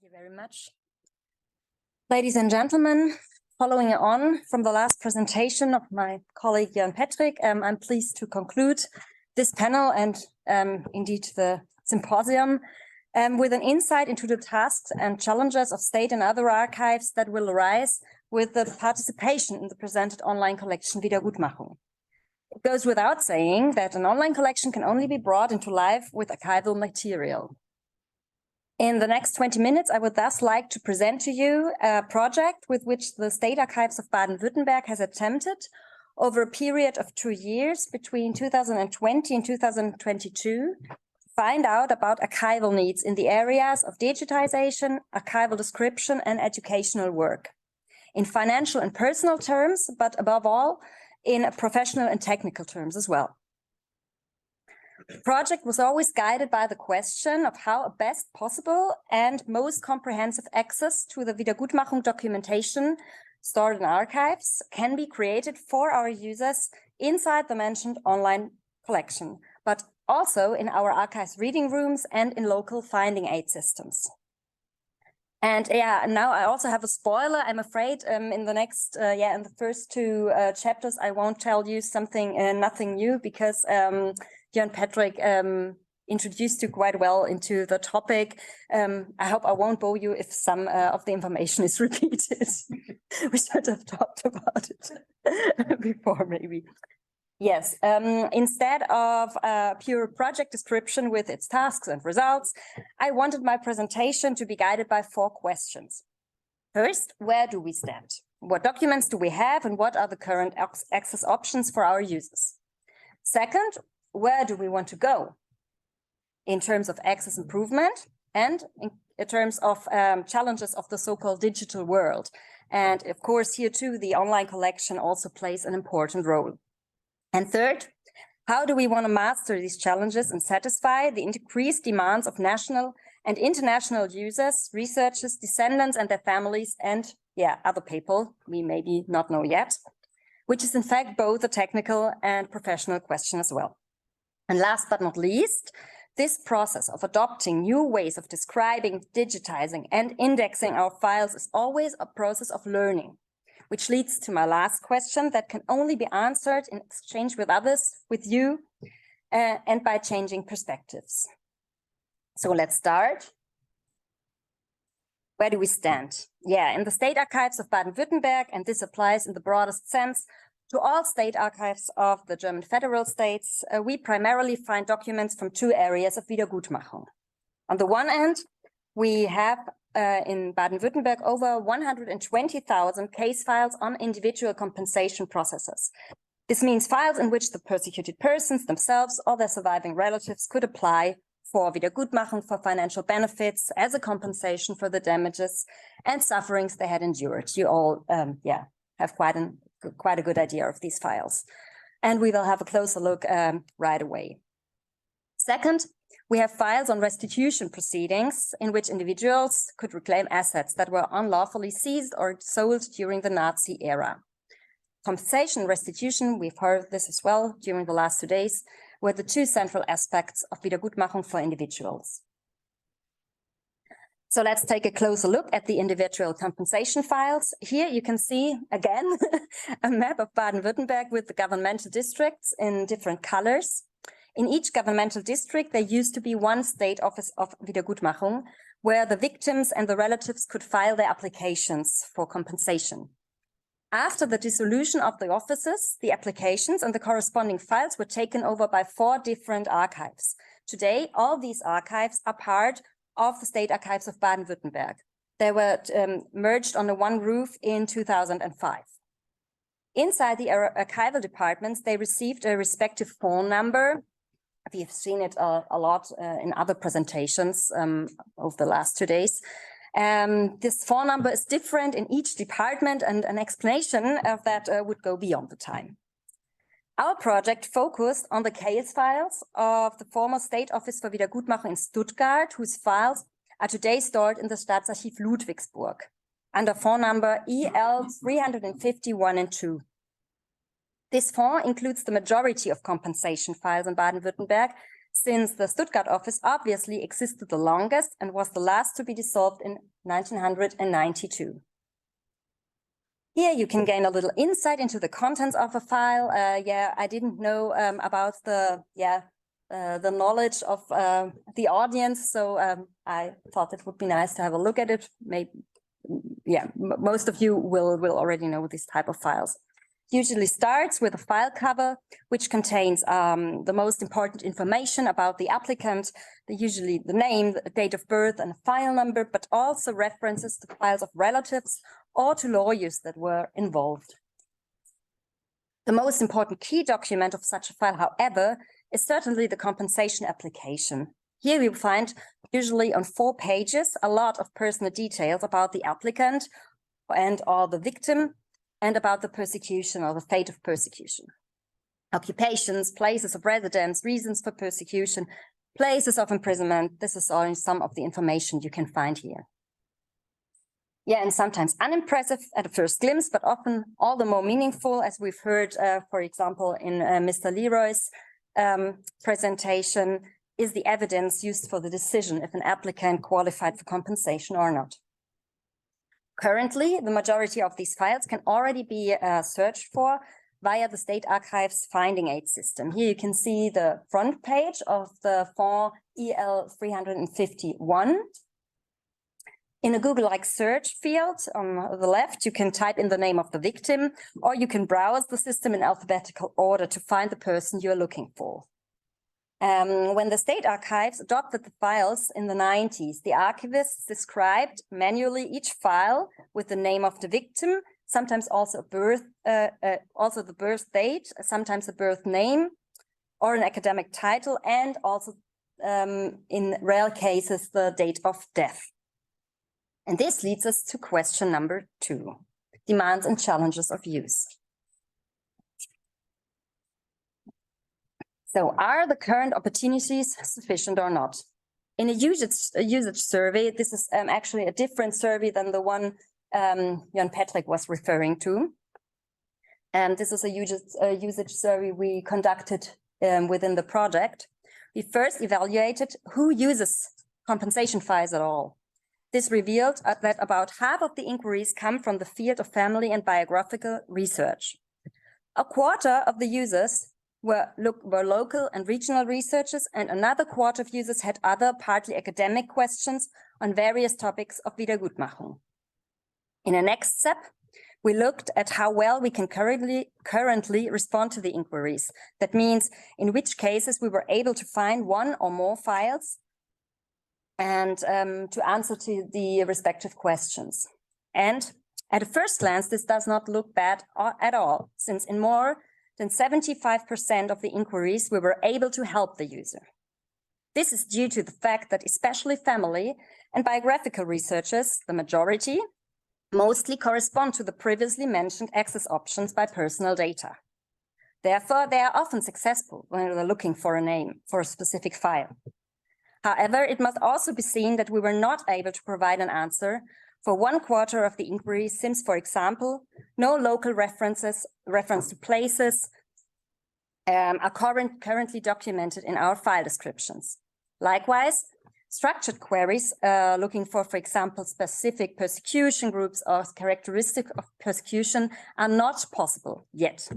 you very much. Ladies and gentlemen, following on from the last presentation of my colleague Jan Patrick, I'm pleased to conclude this panel and indeed the symposium with an insight into the tasks and challenges of state and other archives that will arise with the participation in the presented online collection Wiedergutmachung. It goes without saying that an online collection can only be brought into life with archival material. In the next 20 minutes, I would thus like to present to you a project with which the State Archives of Baden-Württemberg has attempted over a period of 2 years between 2020 and 2022 to find out about archival needs in the areas of digitization, archival description, and educational work, in financial and personal terms, but above all, in professional and technical terms as well. The project was always guided by the question of how a best possible and most comprehensive access to the Wiedergutmachung documentation stored in archives can be created for our users inside the mentioned online collection, but also in our archives reading rooms and in local finding aid systems. And yeah, now I also have a spoiler. I'm afraid in the first two chapters, I won't tell you something, nothing new, because Jan Patrick introduced you quite well into the topic. I hope I won't bore you if some of the information is repeated. We should have talked about it before, maybe. Yes, instead of a pure project description with its tasks and results, I wanted my presentation to be guided by 4 questions. First, where do we stand? What documents do we have and what are the current access options for our users? Second, where do we want to go in terms of access improvement and in terms of challenges of the so-called digital world? And of course, here too, the online collection also plays an important role. And third, how do we want to master these challenges and satisfy the increased demands of national and international users, researchers, descendants and their families, and other people we maybe not know yet, which is in fact both a technical and professional question as well. And last but not least, this process of adopting new ways of describing, digitizing and indexing our files is always a process of learning, which leads to my last question that can only be answered in exchange with others, with you, and by changing perspectives. So let's start. Where do we stand? Yeah, in the State Archives of Baden-Württemberg, and this applies in the broadest sense to all state archives of the German federal states, we primarily find documents from 2 areas of Wiedergutmachung. On the one end, we have in Baden-Württemberg over 120,000 case files on individual compensation processes. This means files in which the persecuted persons themselves or their surviving relatives could apply for Wiedergutmachung, for financial benefits as a compensation for the damages and sufferings they had endured. You all have quite a good idea of these files. And we will have a closer look right away. Second, we have files on restitution proceedings in which individuals could reclaim assets that were unlawfully seized or sold during the Nazi era. Compensation and restitution, we've heard this as well during the last 2 days, were the 2 central aspects of Wiedergutmachung for individuals. So let's take a closer look at the individual compensation files. Here you can see, again, a map of Baden-Württemberg with the governmental districts in different colors. In each governmental district, there used to be one state office of Wiedergutmachung, where the victims and the relatives could file their applications for compensation. After the dissolution of the offices, the applications and the corresponding files were taken over by 4 different archives. Today, all these archives are part of the State Archives of Baden-Württemberg. They were merged under one roof in 2005. Inside the archival departments, they received a respective phone number. We've seen it a lot in other presentations over the last 2 days. This phone number is different in each department, and an explanation of that would go beyond the time. Our project focused on the case files of the former State Office for Wiedergutmachung in Stuttgart, whose files are today stored in the Staatsarchiv Ludwigsburg under phone number EL 351 and 2. This phone includes the majority of compensation files in Baden-Württemberg, since the Stuttgart office obviously existed the longest and was the last to be dissolved in 1992. Here you can gain a little insight into the contents of a file. I didn't know about the knowledge of the audience, so I thought it would be nice to have a look at it. Maybe, most of you will already know this type of files. Usually starts with a file cover, which contains the most important information about the applicant, usually the name, the date of birth, and a file number, but also references to files of relatives or to lawyers that were involved. The most important key document of such a file, however, is certainly the compensation application. Here we find, usually on 4 pages, a lot of personal details about the applicant or the victim, and about the persecution or the fate of persecution. Occupations, places of residence, reasons for persecution, places of imprisonment. This is only some of the information you can find here. And sometimes unimpressive at a first glimpse, but often all the more meaningful, as we've heard, for example, in Mr. Leroy's presentation, is the evidence used for the decision if an applicant qualified for compensation or not. Currently, the majority of these files can already be searched for via the State Archives finding aid system. Here you can see the front page of the form EL 351. In a Google-like search field on the left, you can type in the name of the victim, or you can browse the system in alphabetical order to find the person you're looking for. When the State Archives adopted the files in the 90s, the archivists described manually each file with the name of the victim, sometimes also the birth date, sometimes a birth name or an academic title, and also in rare cases the date of death. And this leads us to question number 2, demands and challenges of use. So are the current opportunities sufficient or not? In a usage survey, this is actually a different survey than the one Jan Patrick was referring to. And this is a usage survey we conducted within the project. We first evaluated who uses compensation files at all. This revealed that about half of the inquiries come from the field of family and biographical research. A quarter of the users were local and regional researchers, and another quarter of users had other partly academic questions on various topics of Wiedergutmachung. In the next step, we looked at how well we can currently respond to the inquiries. That means in which cases we were able to find one or more files and to answer to the respective questions. And at a first glance, this does not look bad at all, since in more than 75% of the inquiries we were able to help the user. This is due to the fact that especially family and biographical researchers, the majority, mostly correspond to the previously mentioned access options by personal data. Therefore, they are often successful when they're looking for a name for a specific file. However, it must also be seen that we were not able to provide an answer for one quarter of the inquiries, since, for example, no local reference to places are currently documented in our file descriptions. Likewise, structured queries looking for example, specific persecution groups or characteristics of persecution are not possible yet.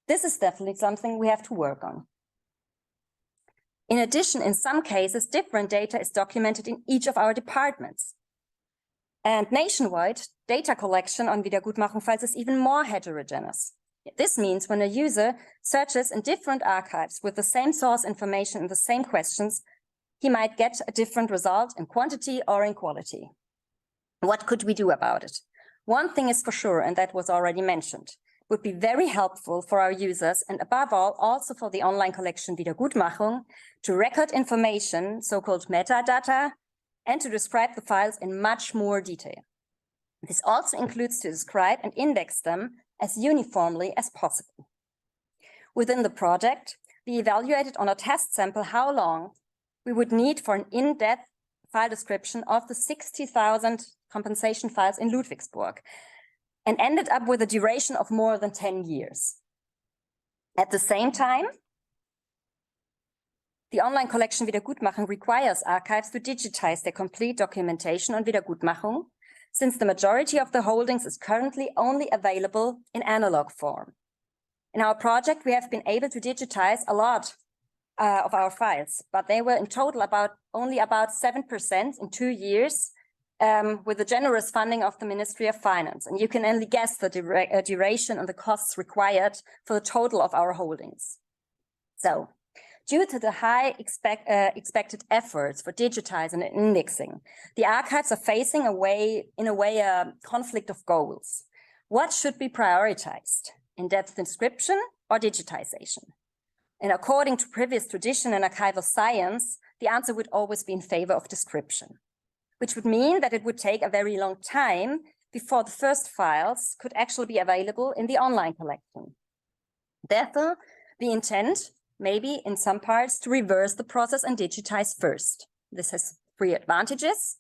This is definitely something we have to work on. In addition, in some cases, different data is documented in each of our departments. And nationwide, data collection on Wiedergutmachung files is even more heterogeneous. This means when a user searches in different archives with the same source information and the same questions, he might get a different result in quantity or in quality. What could we do about it? One thing is for sure, and that was already mentioned, would be very helpful for our users, and above all, also for the online collection Wiedergutmachung, to record information, so-called metadata, and to describe the files in much more detail. This also includes to describe and index them as uniformly as possible. Within the project, we evaluated on a test sample how long we would need for an in-depth file description of the 60,000 compensation files in Ludwigsburg, and ended up with a duration of more than 10 years. At the same time, The online collection Wiedergutmachung requires archives to digitize their complete documentation on Wiedergutmachung, since the majority of the holdings is currently only available in analog form. In our project, we have been able to digitize a lot of our files, but they were in total only about 7% in 2 years, with the generous funding of the Ministry of Finance. And you can only guess the duration and the costs required for the total of our holdings. So, due to the high expected efforts for digitizing and indexing, the archives are facing a conflict of goals. What should be prioritized? In-depth inscription or digitization? And according to previous tradition in archival science, the answer would always be in favor of description, which would mean that it would take a very long time before the first files could actually be available in the online collection. Therefore, we intend, maybe in some parts, to reverse the process and digitize first. This has 3 advantages.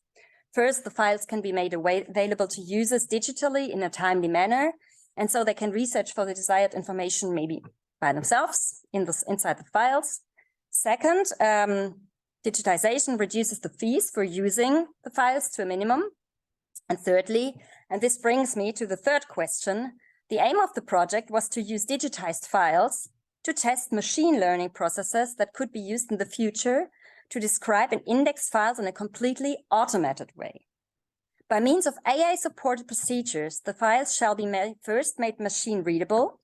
First, the files can be made available to users digitally in a timely manner, and so they can research for the desired information maybe by themselves inside the files. Second, digitization reduces the fees for using the files to a minimum. And thirdly, and this brings me to the third question, the aim of the project was to use digitized files to test machine learning processes that could be used in the future to describe and index files in a completely automated way. By means of AI-supported procedures, the files shall be first made machine readable.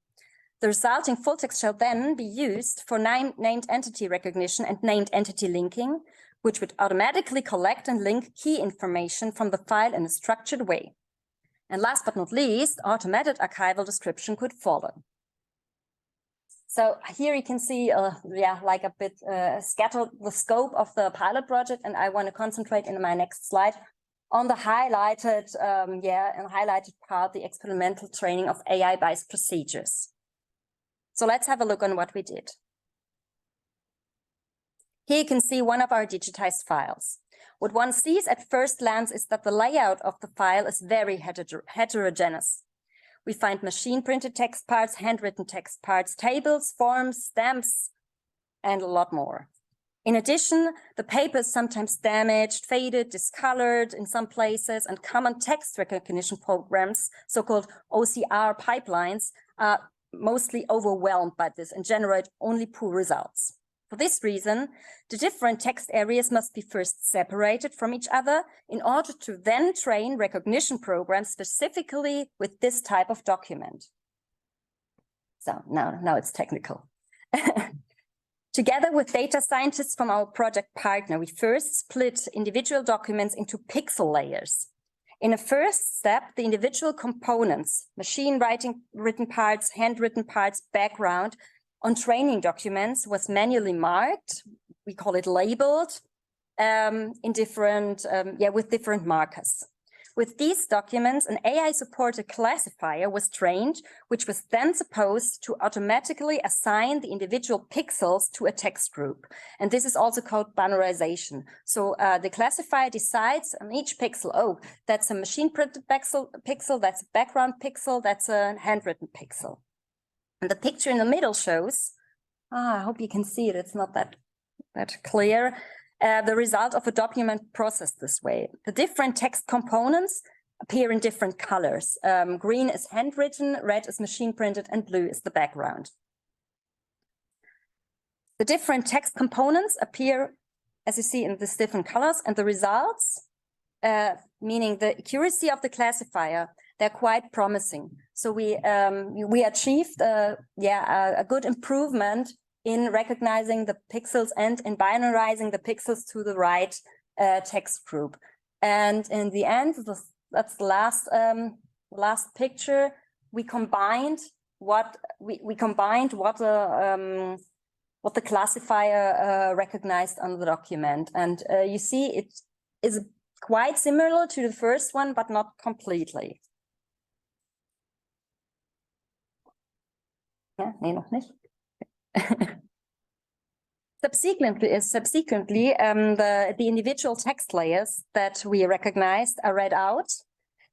The resulting full text shall then be used for named entity recognition and named entity linking, which would automatically collect and link key information from the file in a structured way. And last but not least, automated archival description could follow. So here you can see, like a bit scattered the scope of the pilot project, and I want to concentrate in my next slide on the highlighted, highlighted part, the experimental training of AI-based procedures. So let's have a look on what we did. Here you can see one of our digitized files. What one sees at first glance is that the layout of the file is very heterogeneous. We find machine-printed text parts, handwritten text parts, tables, forms, stamps, and a lot more. In addition, the paper is sometimes damaged, faded, discolored in some places, and common text recognition programs, so-called OCR pipelines, are mostly overwhelmed by this and generate only poor results. For this reason, the different text areas must be first separated from each other in order to then train recognition programs specifically with this type of document. So now it's technical. Together with data scientists from our project partner, we first split individual documents into pixel layers. In a first step, the individual components, written parts, handwritten parts, background, on training documents was manually marked. We call it labeled in different, with different markers. With these documents, an AI-supported classifier was trained, which was then supposed to automatically assign the individual pixels to a text group. And this is also called binarization. So the classifier decides on each pixel, oh, that's a machine-printed pixel, that's a background pixel, that's a handwritten pixel. And the picture in the middle shows, I hope you can see it, it's not that clear, the result of a document processed this way. The different text components appear in different colors. Green is handwritten, red is machine printed, and blue is the background. The different text components appear, as you see, in these different colors, and the results, meaning the accuracy of the classifier, they're quite promising. So we achieved a good improvement in recognizing the pixels and in binarizing the pixels to the right text group. And in the end, that's the last picture. We combined what the classifier recognized on the document, and you see it is quite similar to the first one, but not completely. Ja, nee, noch nicht. Subsequently, the individual text layers that we recognized are read out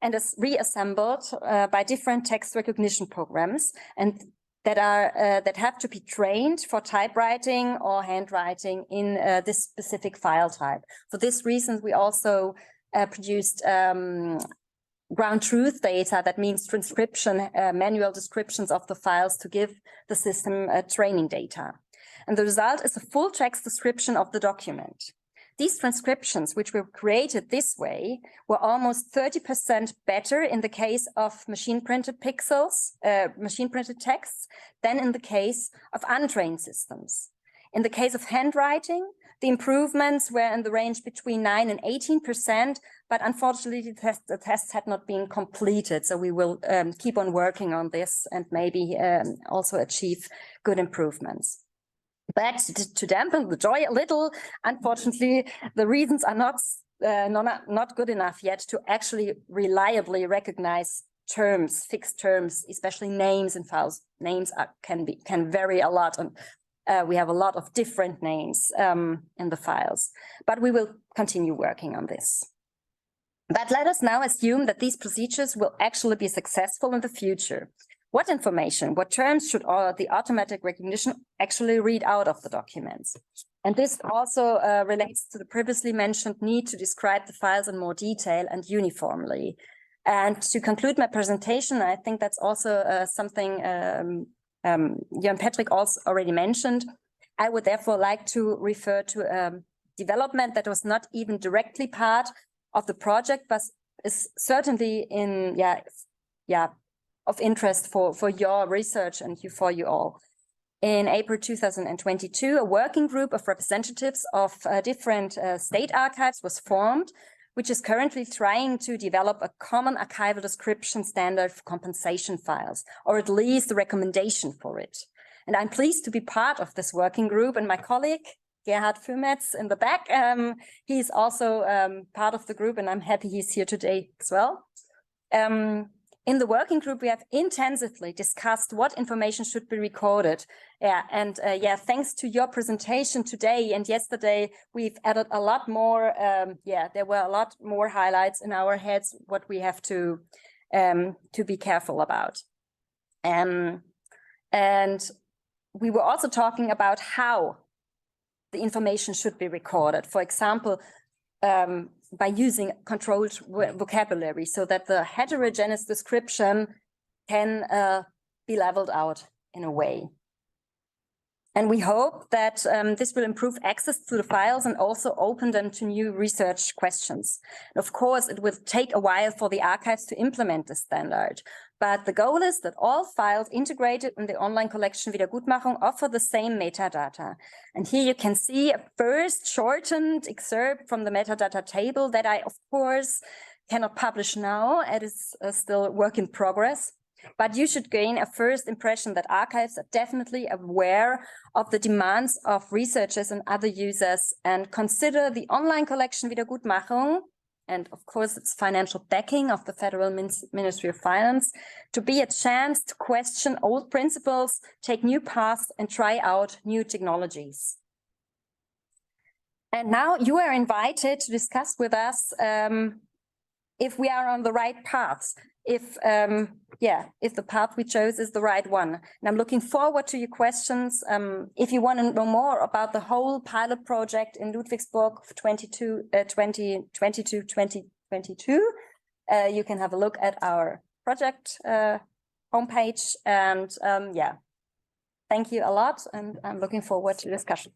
and is reassembled by different text recognition programs. And that have to be trained for typewriting or handwriting in this specific file type. For this reason, we also produced ground truth data, that means transcription, manual descriptions of the files to give the system training data. And the result is a full text description of the document. These transcriptions, which were created this way, were almost 30% better in the case of machine-printed pixels, machine-printed texts, than in the case of untrained systems. In the case of handwriting, the improvements were in the range between 9 and 18%, but unfortunately the tests had not been completed. So we will keep on working on this and maybe also achieve good improvements. But to dampen the joy a little, unfortunately, the reasons are not good enough yet to actually reliably recognize terms, fixed terms, especially names in files. Names can vary a lot, and we have a lot of different names in the files. But we will continue working on this. But let us now assume that these procedures will actually be successful in the future. What information, what terms should the automatic recognition actually read out of the documents? And this also relates to the previously mentioned need to describe the files in more detail and uniformly. And to conclude my presentation, I think that's also something Jan Patrick also already mentioned. I would therefore like to refer to a development that was not even directly part of the project, but is certainly in, of interest for your research and for you all. In April 2022, a working group of representatives of different state archives was formed, which is currently trying to develop a common archival description standard for compensation files, or at least a recommendation for it. And I'm pleased to be part of this working group, and my colleague, Gerhard Fümetz in the back, he's also part of the group, and I'm happy he's here today as well. In the working group, we have intensively discussed what information should be recorded. Thanks to your presentation today and yesterday, we've added a lot more. There were a lot more highlights in our heads, what we have to be careful about. And we were also talking about how the information should be recorded. For example, by using controlled vocabulary so that the heterogeneous description can be leveled out in a way. And we hope that this will improve access to the files and also open them to new research questions. Of course, it will take a while for the archives to implement the standard, but the goal is that all files integrated in the online collection Wiedergutmachung offer the same metadata. And here you can see a first shortened excerpt from the metadata table that I, of course, cannot publish now. It is still a work in progress. But you should gain a first impression that archives are definitely aware of the demands of researchers and other users and consider the online collection Wiedergutmachung, and of course its financial backing of the Federal Ministry of Finance, to be a chance to question old principles, take new paths and try out new technologies. And now you are invited to discuss with us if we are on the right paths. If the path we chose is the right one. And I'm looking forward to your questions. If you want to know more about the whole pilot project in Ludwigsburg 2022, you can have a look at our project homepage. And thank you a lot. And I'm looking forward to discussion.